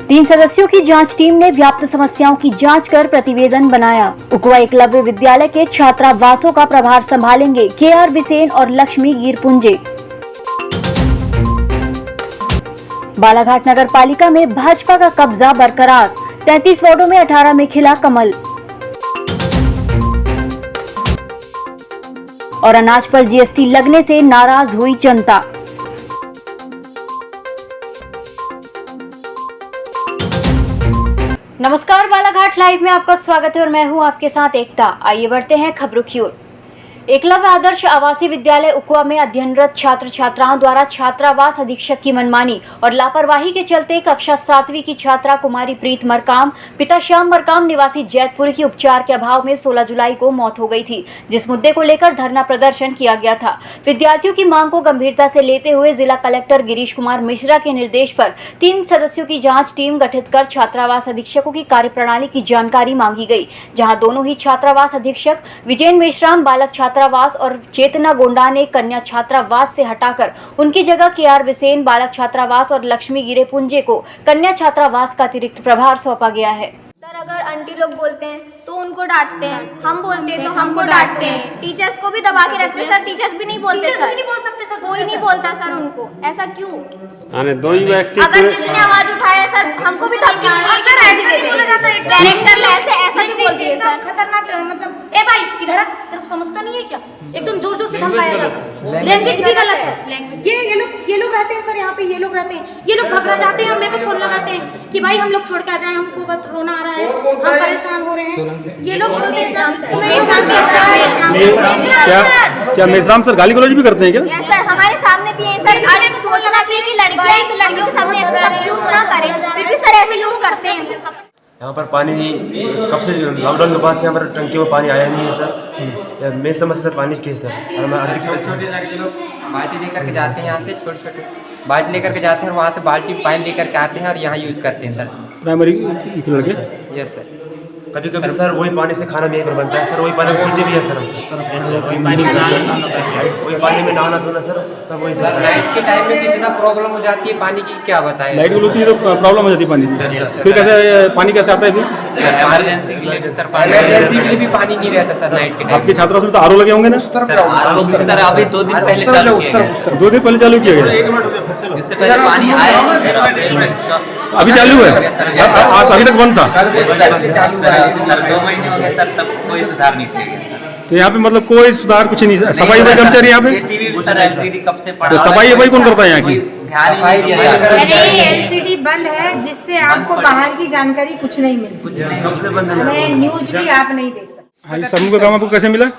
3 सदस्यों की जांच टीम ने व्याप्त समस्याओं की जांच कर प्रतिवेदन बनाया। उकवा एकलव्य विद्यालय के छात्रावासों का प्रभार संभालेंगे KR बिसेन और लक्ष्मी गिरपुंजे। बालाघाट नगर पालिका में भाजपा का कब्जा बरकरार, 33 वार्डों में 18 में खिला कमल। और अनाज पर GST लगने से नाराज हुई जनता। नमस्कार, बालाघाट लाइव में आपका स्वागत है और मैं हूं आपके साथ एकता। आइए बढ़ते हैं खबरों की ओर। एकलव्य आदर्श आवासीय विद्यालय उकवा में अध्ययनरत छात्र छात्राओं द्वारा छात्रावास अधीक्षक की मनमानी और लापरवाही के चलते कक्षा 7वीं की छात्रा कुमारी प्रीत मरकाम पिता श्याम मरकाम निवासी जैतपुर की उपचार के अभाव में 16 जुलाई को मौत हो गई थी, जिस मुद्दे को लेकर धरना प्रदर्शन किया गया था। विद्यार्थियों की मांग को गंभीरता से लेते हुए जिला कलेक्टर गिरीश कुमार मिश्रा के निर्देश पर 3 सदस्यों की जाँच टीम गठित कर छात्रावास अधीक्षकों की कार्यप्रणाली की जानकारी मांगी गई, जहाँ दोनों ही छात्रावास अधीक्षक विजय मेश्राम बालक छात्रावास और चेतना गोंडा ने कन्या छात्रावास से हटाकर उनकी जगह KR बिसेन बालक छात्रावास और लक्ष्मी गिरपुंजे को कन्या छात्रावास का अतिरिक्त प्रभार सौंपा गया है। सर, अगर आंटी लोग बोलते हैं तो उनको डांटते हैं, हम बोलते हैं तो हमको डांटते हैं, टीचर्स को भी दबा के रखते हैं। सर, टीचर्स भी नहीं बोलते सर, कोई नहीं बोलता सर उनको। ऐसा क्यों? दो ही व्यक्ति अगर किसी ने आवाज उठाया सर, हमको भी धमकी सर ऐसे देते हैं, डायरेक्टर ने ऐसा भी बोल दिए सर। खतरनाक, मतलब ए भाई इधर तेरे को समझता नहीं है क्या? एकदम जोर जोर से धमकाया जाता है, लैंग्वेज भी गलत है। ये लोग रहते हैं सर, यहाँ पे ये लोग रहते हैं, ये लोग घबरा जाते हैं, मेरे को फोन लगाते हैं कि भाई हम लोग छोड़ के आ जाए, हमको बहुत रोना आ रहा है, हम परेशान हो रहे हैं। ये लोग क्या मेश्राम सर गाली गलौज भी करते हैं क्या? सर, हमारे सामने दिए हैं सर। आज सोचना चाहिए कि लड़कियां हैं तो लड़कियों के सामने ऐसा सब यूज ना करें, फिर भी सर ऐसे यूज करते हैं। यहाँ पर पानी कब से लॉकडाउन के बाद से यहाँ पर टंकी में पानी आया नहीं है सर। मैं समझता पानी के सर, और मैं छोटे लड़के लोग बाल्टी लेकर के जाते हैं, यहाँ से छोटे बाल्टी लेकर के जाते हैं और वहाँ से बाल्टी पानी लेकर के आते हैं और यहाँ यूज़ करते हैं सर। प्राइमरी लड़के? Yes sir. कभी कभी सर वही पानी से खाना भी बनता है सर, वही पानी पीते भी है सर। वही पानी में नहाना धोना सर सब वही सर। नाइट के टाइम में कितना प्रॉब्लम हो जाती है पानी की, क्या बताएं। लाइट होती है तो प्रॉब्लम हो जाती है पानी से। फिर कैसे पानी कैसे आता है? फिर इमरजेंसी के लिए सर, इमरजेंसी के लिए भी पानी नहीं रहता सर नाइट के टाइम। आपके छात्रों में तो RO लगे होंगे ना सर? अभी 2 दिन पहले चालू किया गया। 2 दिन पहले चालू किया गया? इससे पहले पानी आया सर, अभी चालू है? आज अभी तक बंद था सर 2 महीने हो गए सर, तब कोई सुधार नहीं किया गया। तो यहाँ पे मतलब कोई सुधार कुछ नहीं। सफाई भाई कर्मचारी यहाँ पे सर LCD कब से पड़ा? तो सफाई भाई कौन करता है यहाँ की? LCD बंद है, जिससे आपको बाहर की जानकारी कुछ नहीं मिलती। कब से बंद है? न्यूज भी आप नहीं देख सकते। हाँ, इस समूह का काम आपको कैसे मिला?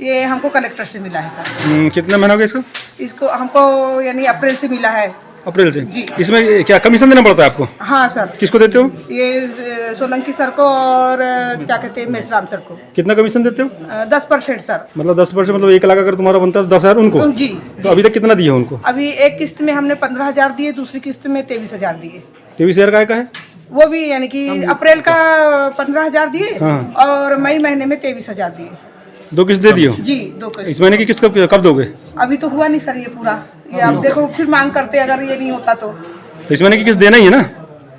ये हमको कलेक्टर से मिला है सर। कितना महीना हो गया इसको? इसको हमको यानी अप्रैल से मिला है। अप्रैल से जी। इसमें क्या कमीशन देना पड़ता है आपको? हाँ सर। किसको देते हो? ये सोलंकी सर को और क्या कहते हैं मेश्राम सर को। कितना कमीशन देते हो? 10% सर। मतलब 10%, मतलब 1 लाख अगर तुम्हारा बनता है 10,000 उनको? जी। तो अभी तक कितना दिए उनको? अभी एक किस्त में हमने 15,000 दिए, दूसरी किस्त में 23,000 दिए। 23,000 का है? वो भी यानी कि अप्रैल का 15,000 दिए। हाँ। और मई महीने में 23,000 दिए। 2 किस्त दे दियो? जी, 2 किस्त। इस महीने की किस्त कब दोगे? अभी तो हुआ नहीं सर ये पूरा। ये अब देखो फिर मांग करते अगर ये नहीं होता तो इस महीने की किस्त देना ही है ना?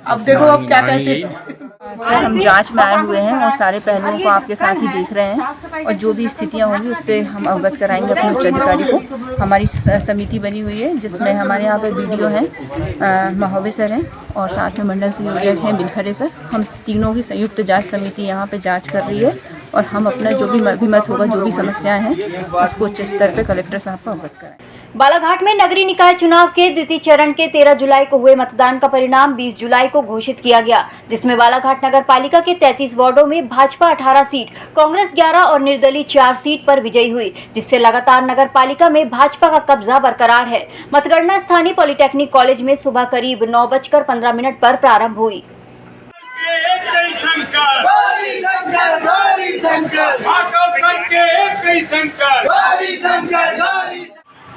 अब देखो अब क्या कहते हैं। सर, हम जांच में आए हुए हैं और सारे पहलुओं को आपके साथ ही देख रहे हैं और जो भी स्थितियां होंगी उससे हम अवगत कराएंगे अपने उच्च अधिकारी को। हमारी समिति बनी हुई है जिसमें हमारे यहाँ पर BDO हैं, महोबे सर हैं और साथ में मंडल संयोजक हैं बिलखरे सर। हम तीनों की संयुक्त जांच समिति यहाँ पे जांच कर रही है और हम अपना जो भी अभिमत होगा, जो भी समस्याएं हैं उसको उच्च स्तर पर कलेक्टर साहब को अवगत कराएं। बालाघाट में नगरीय निकाय चुनाव के द्वितीय चरण के 13 जुलाई को हुए मतदान का परिणाम 20 जुलाई को घोषित किया गया, जिसमें बालाघाट नगर पालिका के 33 वार्डों में भाजपा 18 सीट, कांग्रेस 11 और निर्दलीय 4 सीट पर विजयी हुई, जिससे लगातार नगर पालिका में भाजपा का कब्जा बरकरार है। मतगणना स्थानीय पॉलिटेक्निक कॉलेज में सुबह करीब 9:15 पर प्रारंभ हुई।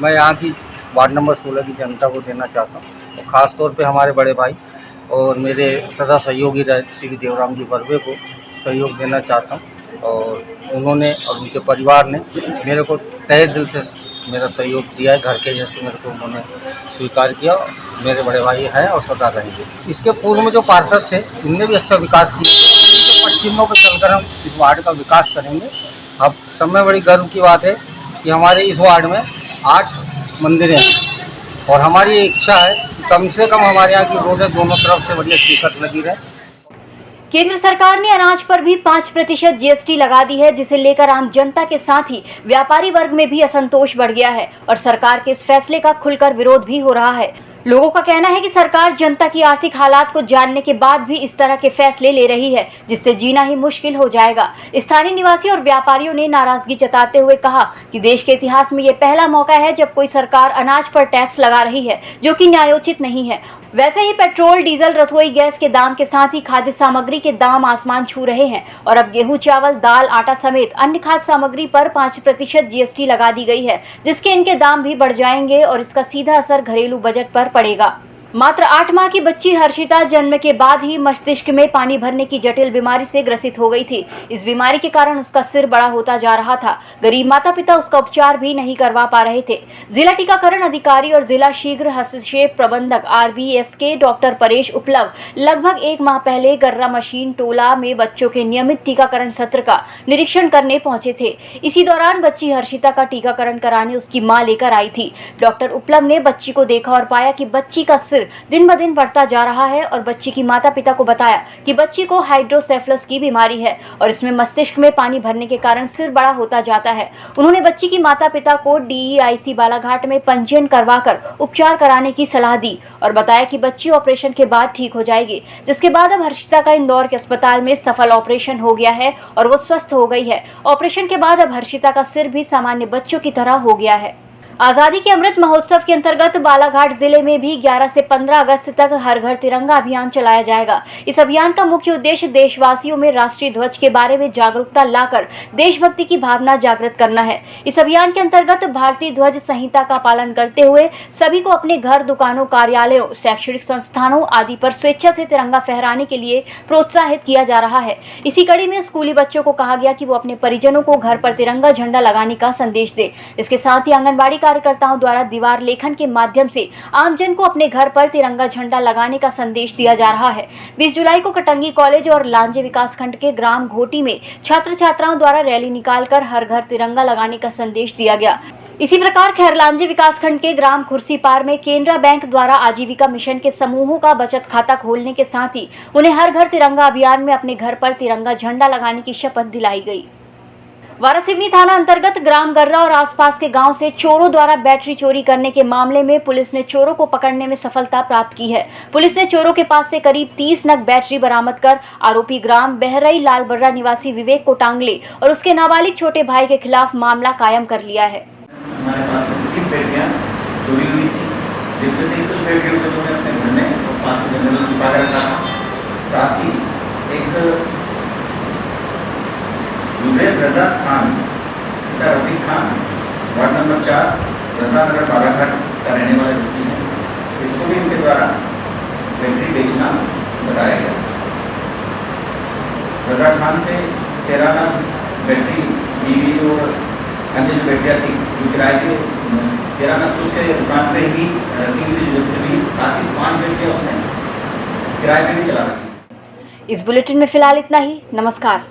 मैं यहाँ की वार्ड नंबर 16 की जनता को देना चाहता हूँ और ख़ास तौर पे हमारे बड़े भाई और मेरे सदा सहयोगी रहे श्री देवराम जी बर्वे को सहयोग देना चाहता हूँ। और उन्होंने और उनके परिवार ने मेरे को तहे दिल से मेरा सहयोग दिया है। घर के जैसे मेरे को उन्होंने स्वीकार किया। मेरे बड़े भाई हैं और सदा रहेंगे। इसके पूर्व में जो पार्षद थे उनने भी अच्छा विकास किया। तो पश्चिमों पर चलकर हम इस वार्ड का विकास करेंगे। अब सब में बड़ी गर्व की बात है कि हमारे इस वार्ड में 8 मंदिरें हैं और हमारी ये इच्छा है कि कम से कम हमारे यहाँ की रोडें दोनों तरफ से बढ़िया टिकट लगी रहे। केंद्र सरकार ने अनाज पर भी 5% जीएसटी लगा दी है, जिसे लेकर आम जनता के साथ ही व्यापारी वर्ग में भी असंतोष बढ़ गया है और सरकार के इस फैसले का खुलकर विरोध भी हो रहा है। लोगों का कहना है कि सरकार जनता की आर्थिक हालात को जानने के बाद भी इस तरह के फैसले ले रही है, जिससे जीना ही मुश्किल हो जाएगा। स्थानीय निवासी और व्यापारियों ने नाराजगी जताते हुए कहा कि देश के इतिहास में ये पहला मौका है जब कोई सरकार अनाज पर टैक्स लगा रही है, जो कि न्यायोचित नहीं है। वैसे ही पेट्रोल, डीजल, रसोई गैस के दाम के साथ ही खाद्य सामग्री के दाम आसमान छू रहे हैं और अब गेहूं, चावल, दाल, आटा समेत अन्य खाद्य सामग्री पर 5% जीएसटी लगा दी गई है, जिसके इनके दाम भी बढ़ जाएंगे और इसका सीधा असर घरेलू बजट पर पड़ेगा। मात्र 8 माह की बच्ची हर्षिता जन्म के बाद ही मस्तिष्क में पानी भरने की जटिल बीमारी से ग्रसित हो गई थी। इस बीमारी के कारण उसका सिर बड़ा होता जा रहा था। गरीब माता पिता उसका उपचार भी नहीं करवा पा रहे थे। जिला टीकाकरण अधिकारी और जिला शीघ्र हस्तक्षेप प्रबंधक RBS के डॉक्टर परेश उपलव लगभग 1 माह पहले गर्रा मशीन टोला में बच्चों के नियमित टीकाकरण सत्र का निरीक्षण करने पहुंचे थे। इसी दौरान बच्ची हर्षिता का टीकाकरण कराने उसकी मां लेकर आई थी। डॉक्टर उपलव ने बच्ची को देखा और पाया कि बच्ची का दिन ब दिन बढ़ता जा रहा है और बच्ची की माता पिता को बताया कि बच्ची को हाइड्रोसेफलस की बीमारी है और इसमें मस्तिष्क में पानी भरने के कारण सिर बड़ा होता जाता है। उन्होंने बच्ची की माता पिता को DEIC बालाघाट में पंजीयन करवाकर उपचार कराने की सलाह दी और बताया कि बच्ची ऑपरेशन के बाद ठीक हो जाएगी, जिसके बाद अब हर्षिता का इंदौर के अस्पताल में सफल ऑपरेशन हो गया है और वो स्वस्थ हो गई है। ऑपरेशन के बाद अब हर्षिता का सिर भी सामान्य बच्चों की तरह हो गया है। आज़ादी के अमृत महोत्सव के अंतर्गत बालाघाट जिले में भी 11 से 15 अगस्त तक हर घर तिरंगा अभियान चलाया जाएगा। इस अभियान का मुख्य उद्देश्य देशवासियों में राष्ट्रीय ध्वज के बारे में जागरूकता लाकर देशभक्ति की भावना जागृत करना है। इस अभियान के अंतर्गत भारतीय ध्वज संहिता का पालन करते हुए सभी को अपने घर, दुकानों, कार्यालयों, शैक्षणिक संस्थानों आदि पर स्वेच्छा से तिरंगा फहराने के लिए प्रोत्साहित किया जा रहा है। इसी कड़ी में स्कूली बच्चों को कहा गया कि वो अपने परिजनों को घर पर तिरंगा झंडा लगाने का संदेश दे। इसके साथ ही आंगनबाड़ी कार्यकर्ताओं द्वारा दीवार लेखन के माध्यम से आमजन को अपने घर पर तिरंगा झंडा लगाने का संदेश दिया जा रहा है। 20 जुलाई को कटंगी कॉलेज और लांजे विकासखंड के ग्राम घोटी में छात्र छात्राओं द्वारा रैली निकालकर हर घर तिरंगा लगाने का संदेश दिया गया। इसी प्रकार खैरलांजे विकासखंड के ग्राम खुर्सीपार में केनरा बैंक द्वारा आजीविका मिशन के समूहों का बचत खाता खोलने के साथ ही उन्हें हर घर तिरंगा अभियान में अपने घर पर तिरंगा झंडा लगाने की शपथ दिलाई गई। वारासिवनी थाना अंतर्गत ग्राम गर्रा और आसपास के गांव से चोरों द्वारा बैटरी चोरी करने के मामले में पुलिस ने चोरों को पकड़ने में सफलता प्राप्त की है। पुलिस ने चोरों के पास से करीब 30 नग बैटरी बरामद कर आरोपी ग्राम बहरई लालबर्रा निवासी विवेक को टांगले और उसके नाबालिग छोटे भाई के खिलाफ मामला कायम कर लिया है। हमारे पास 30 बैटरियां चोरी हुई थी, जिसमें से कुछ बैटरियों को उन्होंने अपने घर में और पास के जंगल में छुपा कर रखा था। साथ ही एक जुबेर रजा खान पिता रफीक खान वार्ड नंबर 4 रजा नगर बालाघाट का रहने वाला व्यक्ति है। इसको भी इनके द्वारा बैटरी बेचना बताया गया। रजा खान से 13 नग बैटरी टीवी और अन्य जो बैटरियाँ थी जो किराए की 13 नग तो उसके दुकान पर ही रखी हुई थी, साथ ही 5 बैटरियाँ उसने किराए पर भी चला रखी। इस बुलेटिन में फिलहाल इतना ही। नमस्कार।